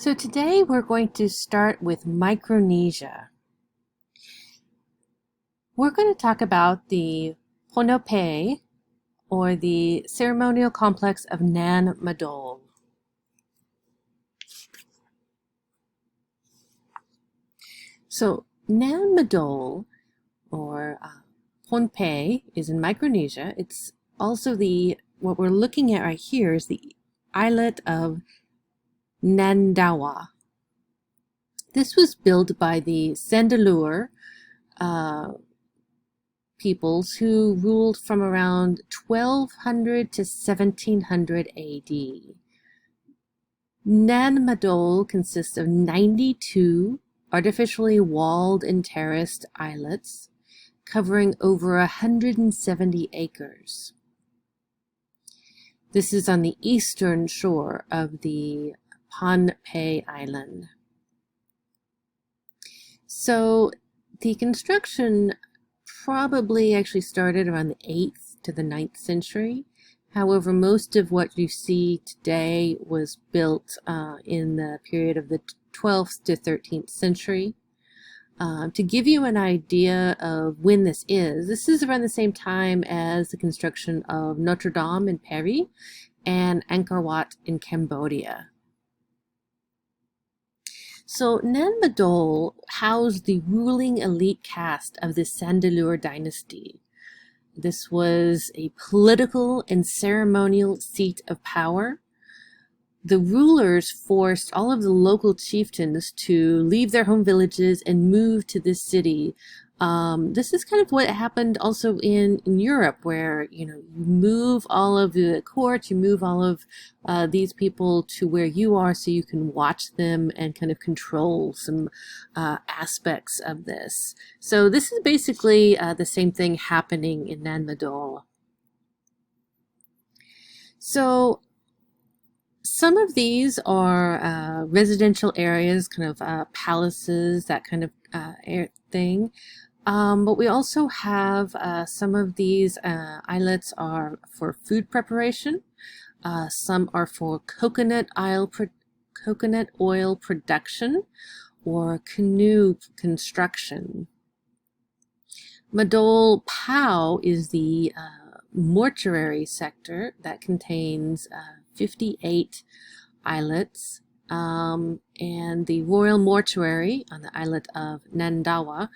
So today we're going to start with Micronesia. We're going to talk about the Pohnpei, or the ceremonial complex of Nan Madol. So Nan Madol, or Pohnpei, is in Micronesia. It's also what we're looking at right here is the islet of Nandawa. This was built by the Sandalur peoples who ruled from around 1200 to 1700 AD. Nan Madol consists of 92 artificially walled and terraced islets covering over 170 acres. This is on the eastern shore of the Pohnpei Island. So the construction probably actually started around the 8th to the 9th century. However, most of what you see today was built in the period of the 12th to 13th century. To give you an idea of when this is around the same time as the construction of Notre Dame in Paris and Angkor Wat in Cambodia. So Nan Madol housed the ruling elite caste of the Sandalur dynasty. This was a political and ceremonial seat of power. The rulers forced all of the local chieftains to leave their home villages and move to this city. This is kind of what happened also in Europe, where you move all of the court, you move all of these people to where you are so you can watch them and kind of control some aspects of this. So this is basically the same thing happening in Nan Madol. So some of these are residential areas, kind of palaces, that kind of thing. But we also have some of these islets are for food preparation. Some are for coconut oil production or canoe construction. Madol Pao is the mortuary sector that contains 58 islets, and the royal mortuary on the islet of Nandawa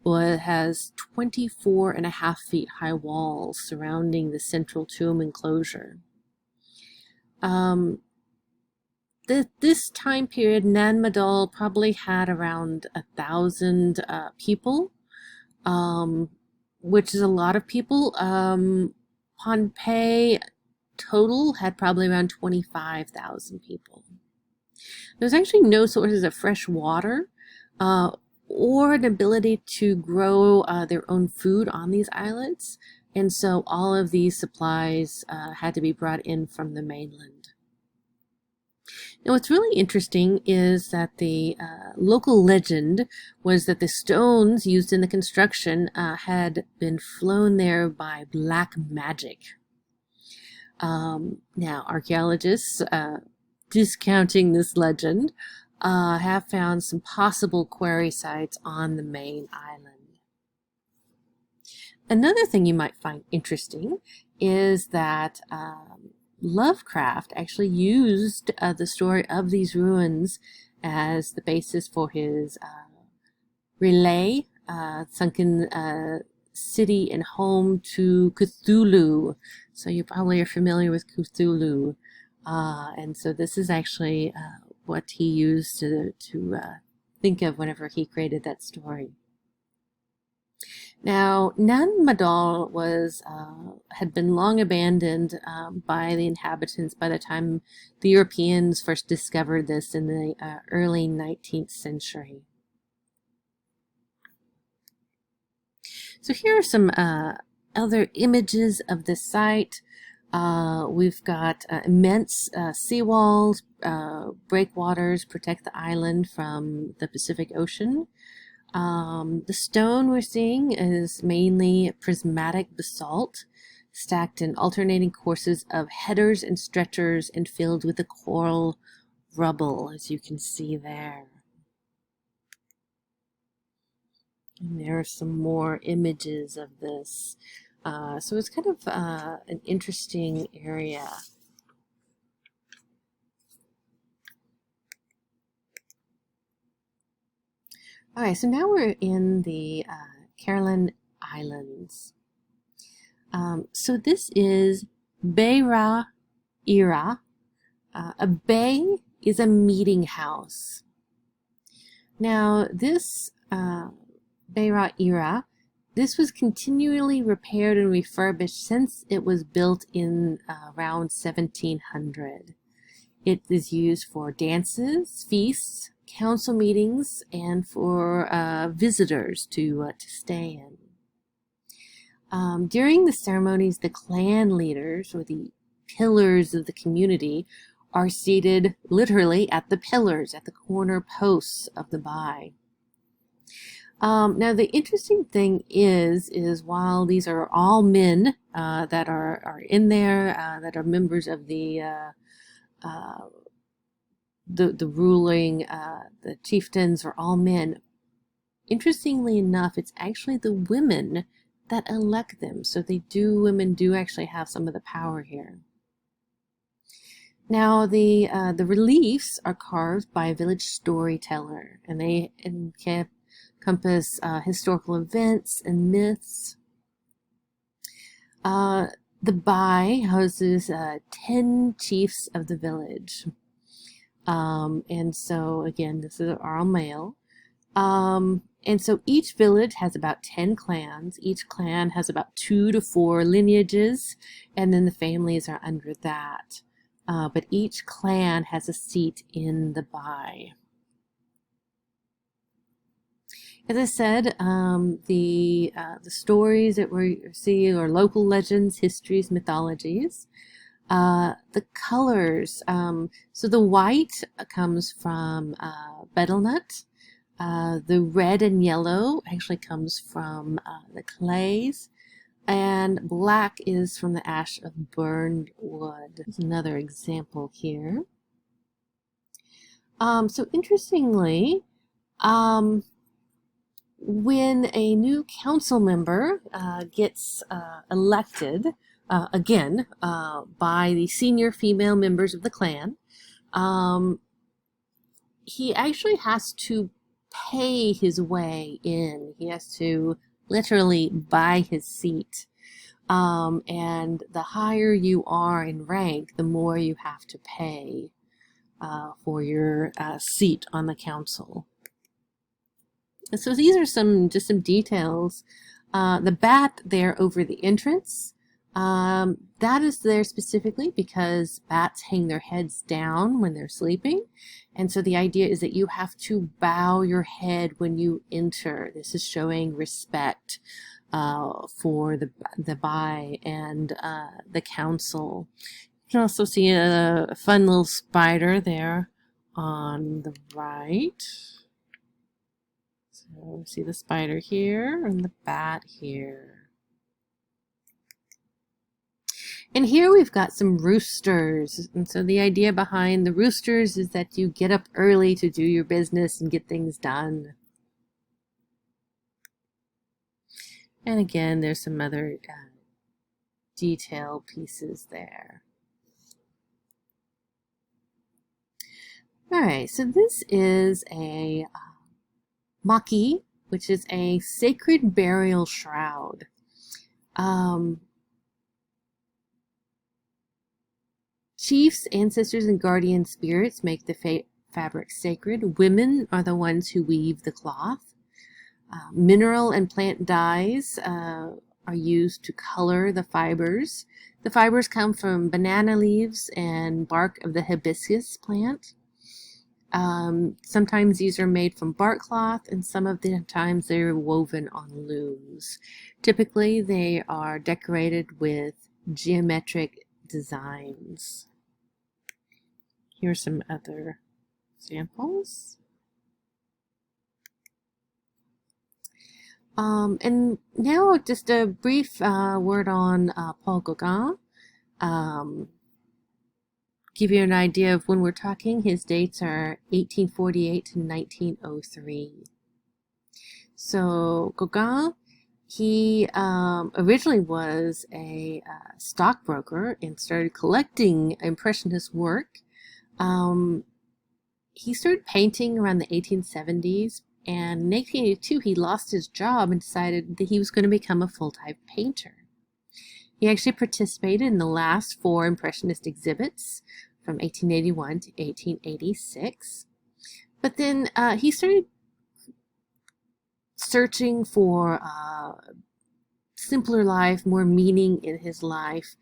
has 24.5 feet high walls surrounding the central tomb enclosure. This time period, Nan Madol probably had around 1,000 people, which is a lot of people. Pohnpei total had probably around 25,000 people. There's actually no sources of fresh water or an ability to grow their own food on these islets, and so all of these supplies had to be brought in from the mainland. Now, what's really interesting is that the local legend was that the stones used in the construction had been flown there by black magic. Now, archaeologists, discounting this legend, have found some possible quarry sites on the main island. Another thing you might find interesting is that Lovecraft actually used the story of these ruins as the basis for his relay, Sunken City and Home to Cthulhu. So you probably are familiar with Cthulhu. And so this is actually what he used to think of whenever he created that story. Now, Nan Madol had been long abandoned by the inhabitants by the time the Europeans first discovered this in the early 19th century. So here are some other images of the site. We've got immense seawalls, breakwaters protect the island from the Pacific Ocean. The stone we're seeing is mainly prismatic basalt, stacked in alternating courses of headers and stretchers and filled with a coral rubble, as you can see there. And there are some more images of this. So it's kind of an interesting area. All right, so now we're in the Caroline Islands. So this is Beira Ira. A bay is a meeting house. Now this Beira Ira, this was continually repaired and refurbished since it was built in around 1700. It is used for dances, feasts, council meetings, and for visitors to stay in. During the ceremonies, the clan leaders, or the pillars of the community, are seated literally at the pillars, at the corner posts of the bay. Now the interesting thing is while these are all men that are in there, that are members of the ruling, the chieftains are all men. Interestingly enough, it's actually the women that elect them. So women do actually have some of the power here. Now the reliefs are carved by a village storyteller, and they encompass historical events and myths. The bay houses 10 chiefs of the village. And so again, this is all male. And so each village has about 10 clans. Each clan has about 2 to 4 lineages, and then the families are under that. But each clan has a seat in the bay. As I said, the stories that we see are local legends, histories, mythologies. The colors, so the white comes from betel nut. The red and yellow actually comes from the clays, and black is from the ash of burned wood. There's another example here. So interestingly, when a new council member gets elected, again, by the senior female members of the clan, he actually has to pay his way in. He has to literally buy his seat. And the higher you are in rank, the more you have to pay for your seat on the council. And so these are just some details. The bat there over the entrance, that is there specifically because bats hang their heads down when they're sleeping. And so the idea is that you have to bow your head when you enter. This is showing respect for the bay and the council. You can also see a fun little spider there on the right. So see the spider here and the bat here. And here we've got some roosters. And so the idea behind the roosters is that you get up early to do your business and get things done. And again, there's some other detail pieces there. All right, so this is a maki, which is a sacred burial shroud. Chiefs, ancestors, and guardian spirits make the fabric sacred. Women are the ones who weave the cloth. Mineral and plant dyes are used to color the fibers. The fibers come from banana leaves and bark of the hibiscus plant. Sometimes these are made from bark cloth, and some of the times they're woven on looms. Typically, they are decorated with geometric designs. Here are some other examples. And now just a brief word on Paul Gauguin. give you an idea of when we're talking, his dates are 1848 to 1903. So Gauguin, he originally was a stockbroker and started collecting Impressionist work. He started painting around the 1870s, and in 1882 he lost his job and decided that he was going to become a full-time painter. He actually participated in the last 4 Impressionist exhibits from 1881 to 1886. But then he started searching for simpler life, more meaning in his life.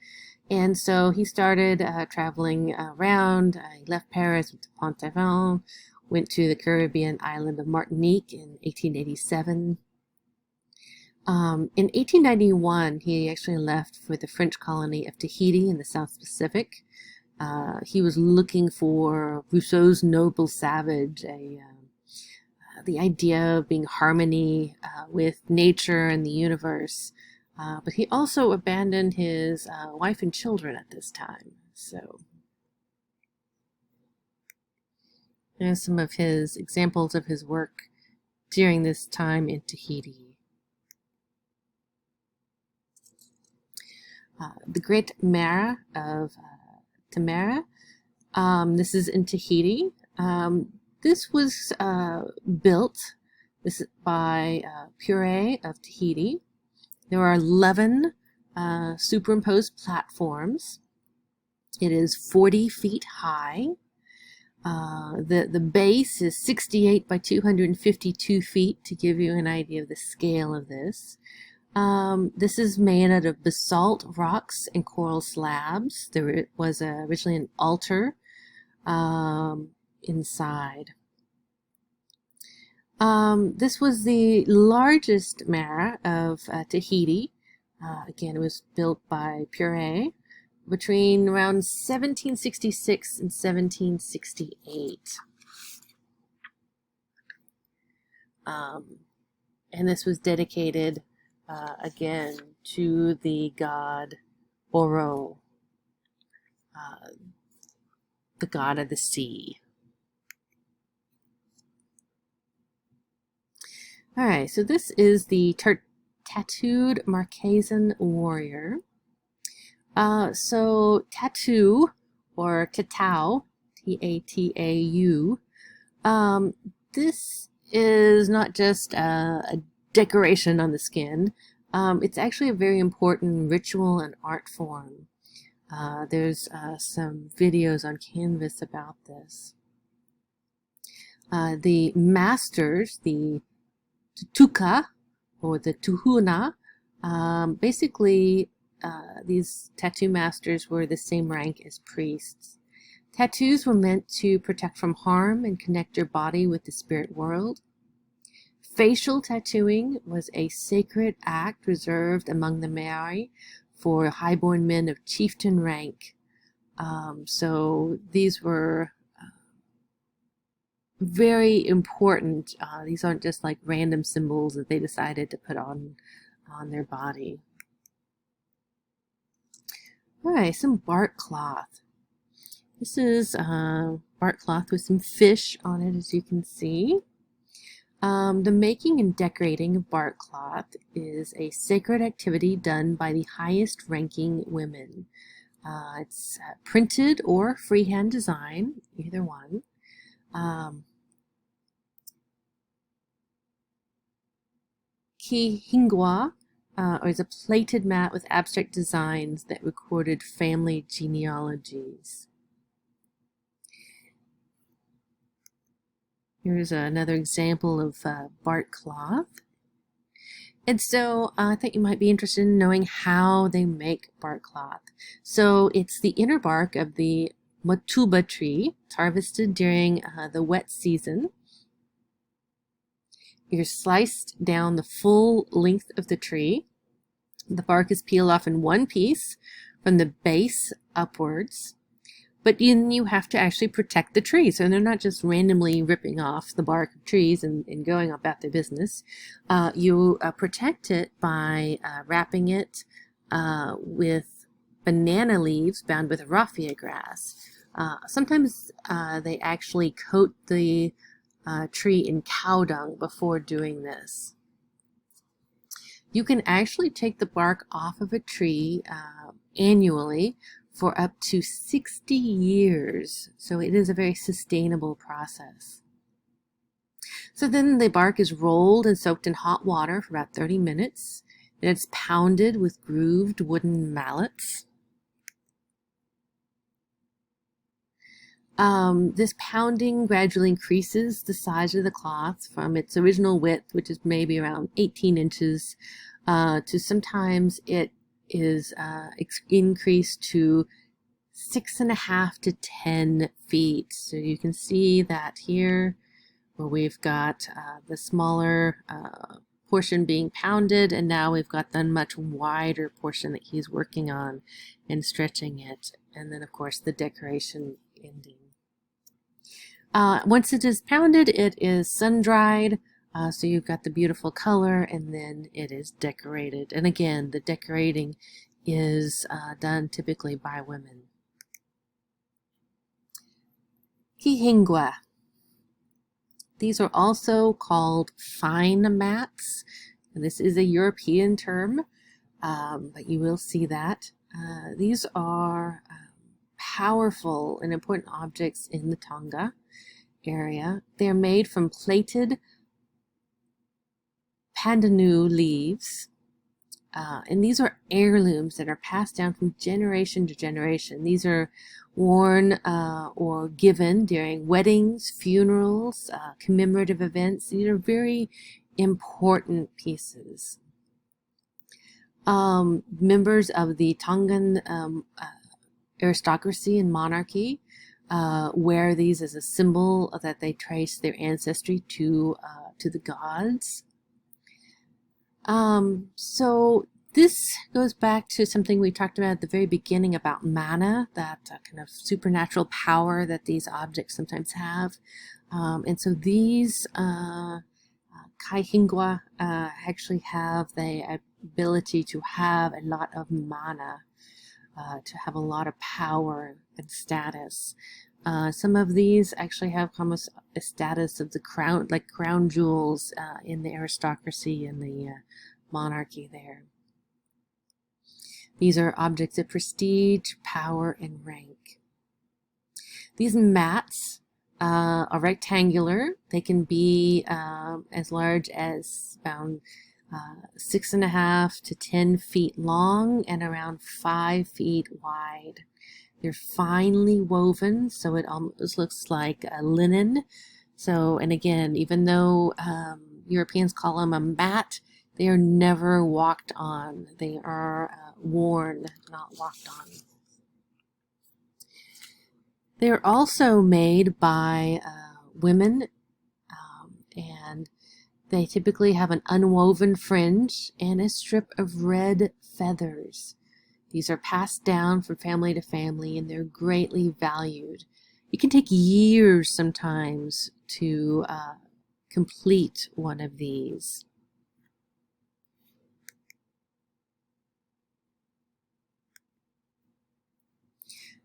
And so he started traveling around. He left Paris, went to Pont-Aven, went to the Caribbean island of Martinique in 1887. In 1891, he actually left for the French colony of Tahiti in the South Pacific. He was looking for Rousseau's noble savage, the idea of being harmony with nature and the universe. But he also abandoned his wife and children at this time. So there's some of his examples of his work during this time in Tahiti. The Great Mare of Tamara. This is in Tahiti. This was built by Pure of Tahiti. There are 11 superimposed platforms. It is 40 feet high. The base is 68 by 252 feet to give you an idea of the scale of this. This is made out of basalt rocks and coral slabs. There was originally an altar inside. This was the largest mare of Tahiti. Again, it was built by Pure between around 1766 and 1768. And this was dedicated again to the god Oro, the god of the sea. All right, so this is the tattooed Marquesan warrior. So tattoo, or tatau, T-A-T-A-U, this is not just a decoration on the skin. It's actually a very important ritual and art form. There's some videos on Canvas about this. The masters, the tutuka or the tuhuna, basically these tattoo masters were the same rank as priests. Tattoos were meant to protect from harm and connect your body with the spirit world. Facial tattooing was a sacred act reserved among the Maori for highborn men of chieftain rank. So these were very important. These aren't just like random symbols that they decided to put on their body. All right, some bark cloth. This is bark cloth with some fish on it, as you can see. The making and decorating of bark cloth is a sacred activity done by the highest ranking women. It's printed or freehand design, either one. Kihingwa is a plated mat with abstract designs that recorded family genealogies. Here's another example of bark cloth. And so I thought you might be interested in knowing how they make bark cloth. So it's the inner bark of the matuba tree. It's harvested during the wet season. You're sliced down the full length of the tree. The bark is peeled off in one piece from the base upwards. But then you have to actually protect the tree. So they're not just randomly ripping off the bark of trees and going about their business. You protect it by wrapping it with banana leaves bound with raffia grass. Sometimes they actually coat the tree in cow dung before doing this. You can actually take the bark off of a tree annually for up to 60 years. So it is a very sustainable process. So then the bark is rolled and soaked in hot water for about 30 minutes. Then it's pounded with grooved wooden mallets. This pounding gradually increases the size of the cloth from its original width, which is maybe around 18 inches, to sometimes it is increased to 6.5 to 10 feet. So you can see that here where we've got the smaller portion being pounded, and now we've got the much wider portion that he's working on and stretching it. And then of course the decoration ending. Once it is pounded, it is sun-dried, so you've got the beautiful color, and then it is decorated. And again, the decorating is done typically by women. Kihingwa. These are also called fine mats. And this is a European term, but you will see that. These are powerful and important objects in the Tonga area. They are made from plaited pandanu leaves, and these are heirlooms that are passed down from generation to generation. These are worn or given during weddings, funerals, commemorative events. These are very important pieces. Members of the Tongan aristocracy and monarchy wear these as a symbol that they trace their ancestry to the gods. So this goes back to something we talked about at the very beginning about mana, that kind of supernatural power that these objects sometimes have. And so these kaihingwa actually have the ability to have a lot of mana, to have a lot of power and status. Some of these actually have almost a status of the crown, like crown jewels in the aristocracy and the monarchy there. These are objects of prestige, power, and rank. These mats are rectangular. They can be as large as around 6.5 to 10 feet long and around 5 feet wide. They're finely woven, so it almost looks like a linen. So, and again, even though Europeans call them a mat, they are never walked on. They are worn, not walked on. They are also made by women, and they typically have an unwoven fringe and a strip of red feathers. These are passed down from family to family, and they're greatly valued. It can take years sometimes to complete one of these.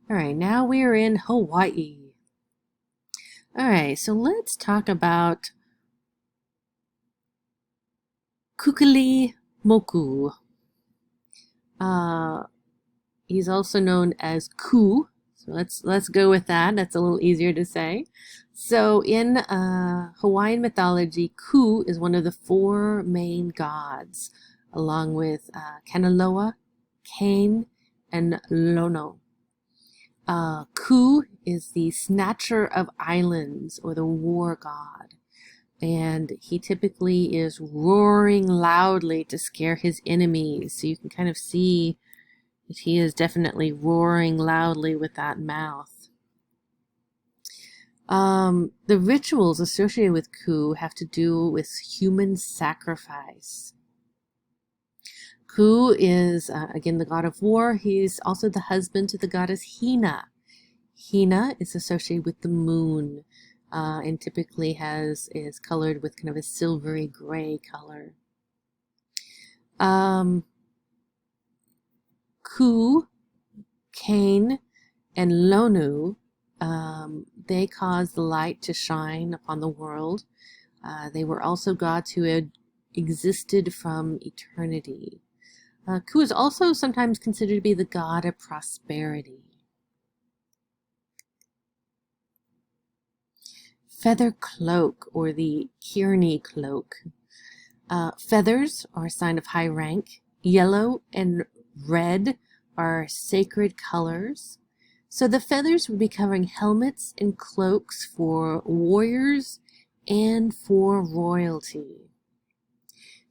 All right, now we are in Hawaii. All right, so let's talk about Kukuli Moku. He's also known as Ku, so let's go with that. That's a little easier to say. So in Hawaiian mythology, Ku is one of the 4 main gods, along with Kanaloa, Kane, and Lono. Ku is the snatcher of islands, or the war god, and he typically is roaring loudly to scare his enemies. So you can kind of see that he is definitely roaring loudly with that mouth. The rituals associated with Ku have to do with human sacrifice. Ku is, again, the god of war. He's also the husband to the goddess Hina. Hina is associated with the moon, and typically is colored with kind of a silvery gray color. Ku, Kane, and Lonu They caused the light to shine upon the world. They were also gods who had existed from eternity. Ku is also sometimes considered to be the god of prosperity. Feather cloak, or the Kearney cloak. Feathers are a sign of high rank. Yellow and red are sacred colors. So the feathers would be covering helmets and cloaks for warriors and for royalty.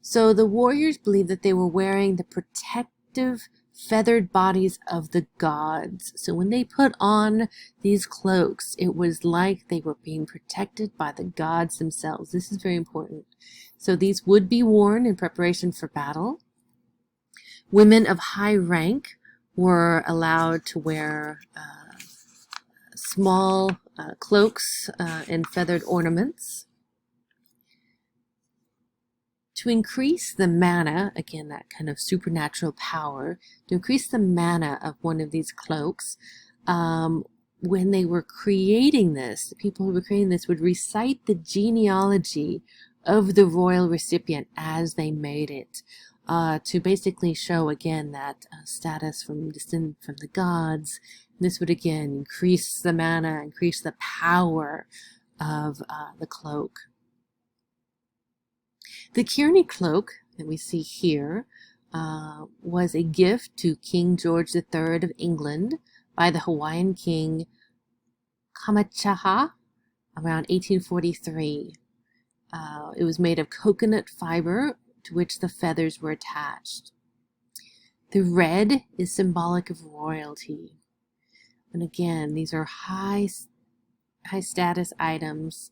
So the warriors believed that they were wearing the protective feathered bodies of the gods. So when they put on these cloaks, it was like they were being protected by the gods themselves. This is very important. So these would be worn in preparation for battle. Women of high rank were allowed to wear small cloaks and feathered ornaments. To increase the mana, again, that kind of supernatural power, to increase the mana of one of these cloaks, when they were creating this, the people who were creating this would recite the genealogy of the royal recipient as they made it, to basically show, again, that status from descent from the gods. This would, again, increase the mana, increase the power of the cloak. The Kearney cloak that we see here was a gift to King George III of England by the Hawaiian king Kamachaha around 1843. It was made of coconut fiber to which the feathers were attached. The red is symbolic of royalty. And again, these are high status items,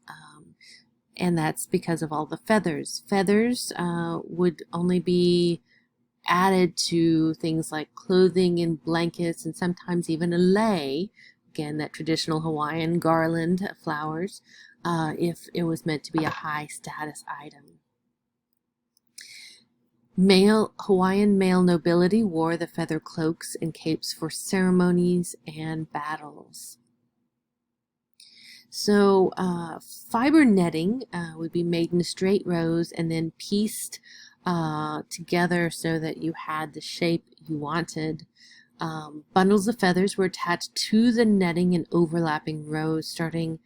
and that's because of all the feathers. Feathers would only be added to things like clothing and blankets, and sometimes even a lei, again, that traditional Hawaiian garland of flowers, if it was meant to be a high status item. Hawaiian male nobility wore the feather cloaks and capes for ceremonies and battles. So fiber netting would be made in straight rows and then pieced together so that you had the shape you wanted. Bundles of feathers were attached to the netting in overlapping rows starting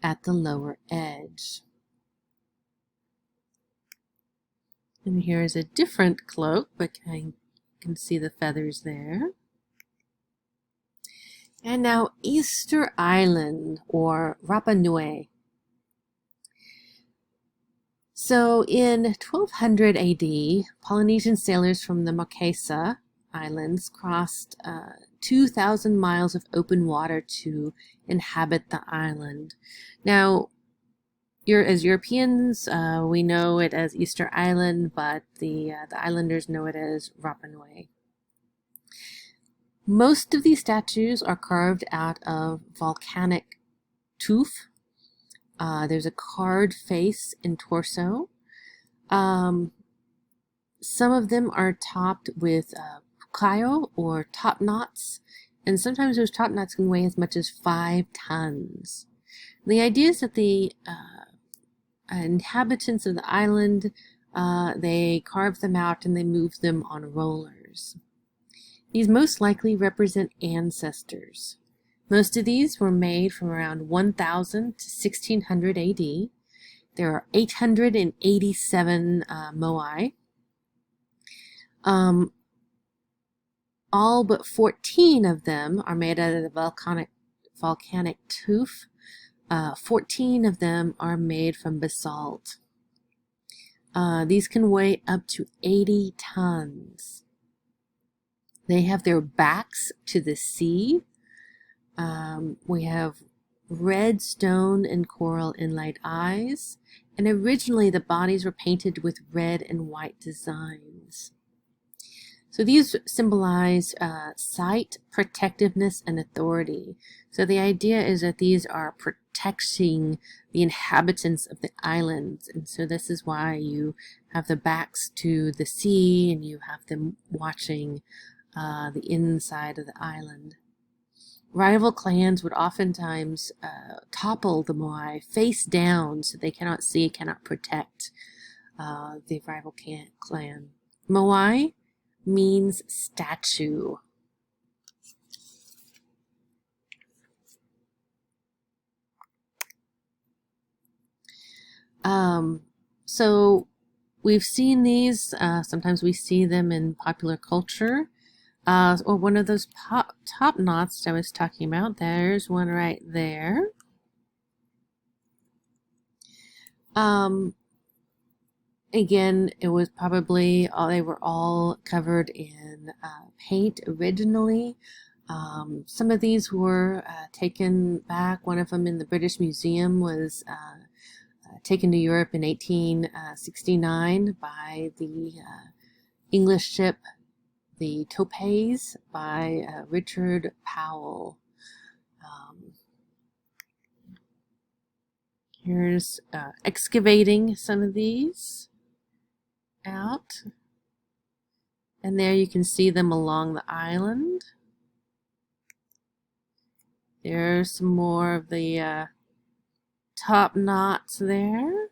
at the lower edge. And here is a different cloak, but I can see the feathers there. And now Easter Island, or Rapa Nui. So in 1200 AD, Polynesian sailors from the Marquesa Islands crossed 2,000 miles of open water to inhabit the island. Now, as Europeans, we know it as Easter Island, but the islanders know it as Rapa Nui. Most of these statues are carved out of volcanic tuff. There's a carved face and torso. Some of them are topped with pukayo, or top knots, and sometimes those top knots can weigh as much as 5 tons. The idea is that the inhabitants of the island, they carve them out and they move them on rollers. These most likely represent ancestors. Most of these were made from around 1000 to 1600 AD. There are 887 moai. All but 14 of them are made out of the volcanic tuff. 14 of them are made from basalt. These can weigh up to 80 tons. They have their backs to the sea. We have red stone and coral inlaid eyes, and originally the bodies were painted with red and white designs. So these symbolize sight, protectiveness, and authority. So the idea is that these are protecting the inhabitants of the islands, and so this is why you have the backs to the sea and you have them watching the inside of the island. Rival clans would oftentimes topple the Moai face down so they cannot see, cannot protect the rival clan. Moai means statue. So we've seen these, sometimes we see them in popular culture. Or one of those top knots I was talking about. There's one right there. Again, it was probably, they were all covered in paint originally. Some of these were taken back. One of them in the British Museum was taken to Europe in 1869 by the English ship the Topaz by Richard Powell. Here's excavating some of these out. And there you can see them along the island. There's some more of the top knots there.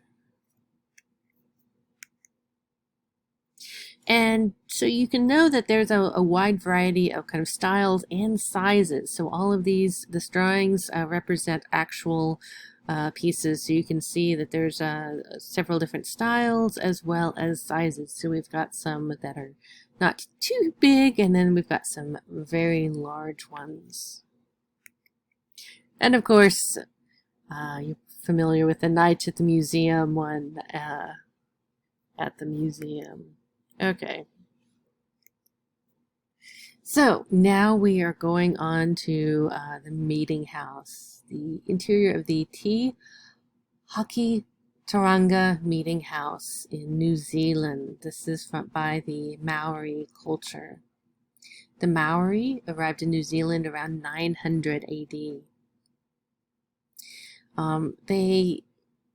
And so you can know that there's a wide variety of kind of styles and sizes. So all of these, this drawings represent actual pieces. So you can see that there's several different styles as well as sizes. So we've got some that are not too big, and then we've got some very large ones. And of course, you're familiar with the Night at the Museum one at the museum. Okay. So now we are going on to the meeting house, the interior of the Te Haki Taranga meeting house in New Zealand. This is by the Maori culture. The Maori arrived in New Zealand around 900 AD. They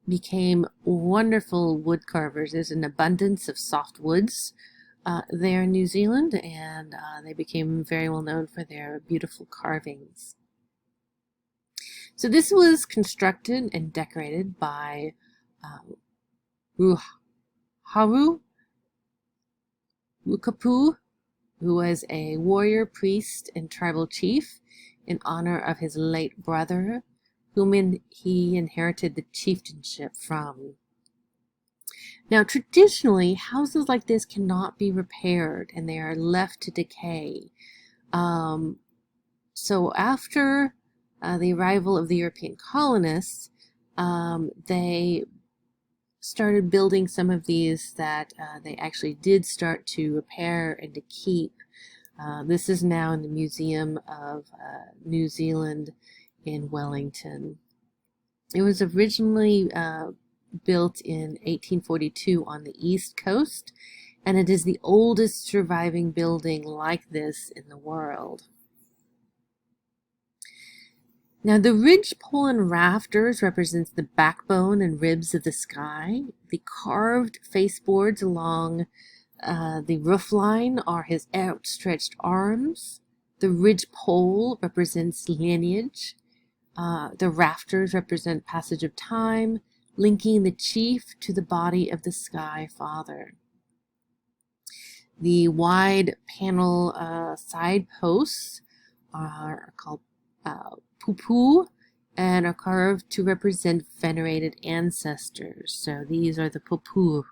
became wonderful wood carvers. There's an abundance of soft woods there in New Zealand, and they became very well known for their beautiful carvings. So this was constructed and decorated by Ruharu Rukapu, who was a warrior, priest, and tribal chief in honor of his late brother, whom he inherited the chieftainship from. Now, traditionally, houses like this cannot be repaired, and they are left to decay. So after the arrival of the European colonists, they started building some of these that they actually did start to repair and to keep. This is now in the Museum of New Zealand in Wellington. It was originally built in 1842 on the East Coast, and it is the oldest surviving building like this in the world. Now, the ridgepole and rafters represents the backbone and ribs of the sky. The carved faceboards along the roofline are his outstretched arms. The ridgepole represents lineage. The rafters represent passage of time, linking the chief to the body of the Sky Father. The wide panel side posts are called pupu and are carved to represent venerated ancestors. So these are the pupu.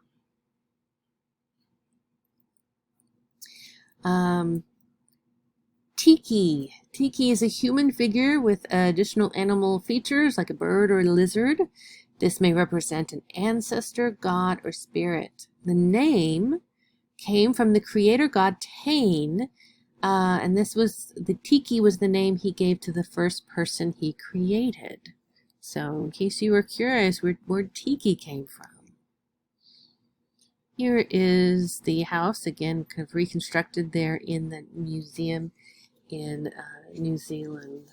Tiki. Tiki is a human figure with additional animal features like a bird or a lizard. This may represent an ancestor, god, or spirit. The name came from the creator god Tain, and the Tiki was the name he gave to the first person he created. So in case you were curious where Tiki came from. Here is the house, again, kind of reconstructed there in the museum in New Zealand.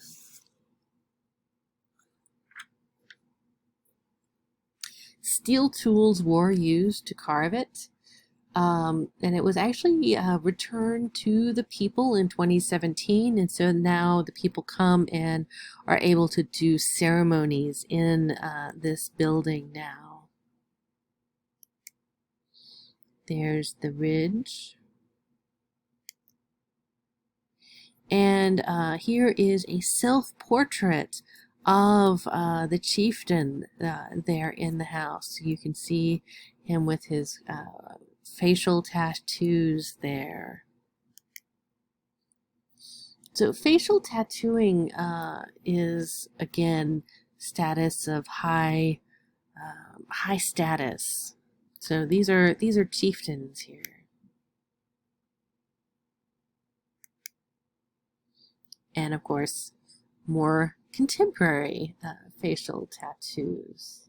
Steel tools were used to carve it. And it was actually returned to the people in 2017. And so now the people come and are able to do ceremonies in this building now. There's the ridge. And here is a self-portrait of the chieftain there in the house. You can see him with his facial tattoos there. So facial tattooing is, again, status of high status. So these are chieftains here. And of course, more contemporary facial tattoos.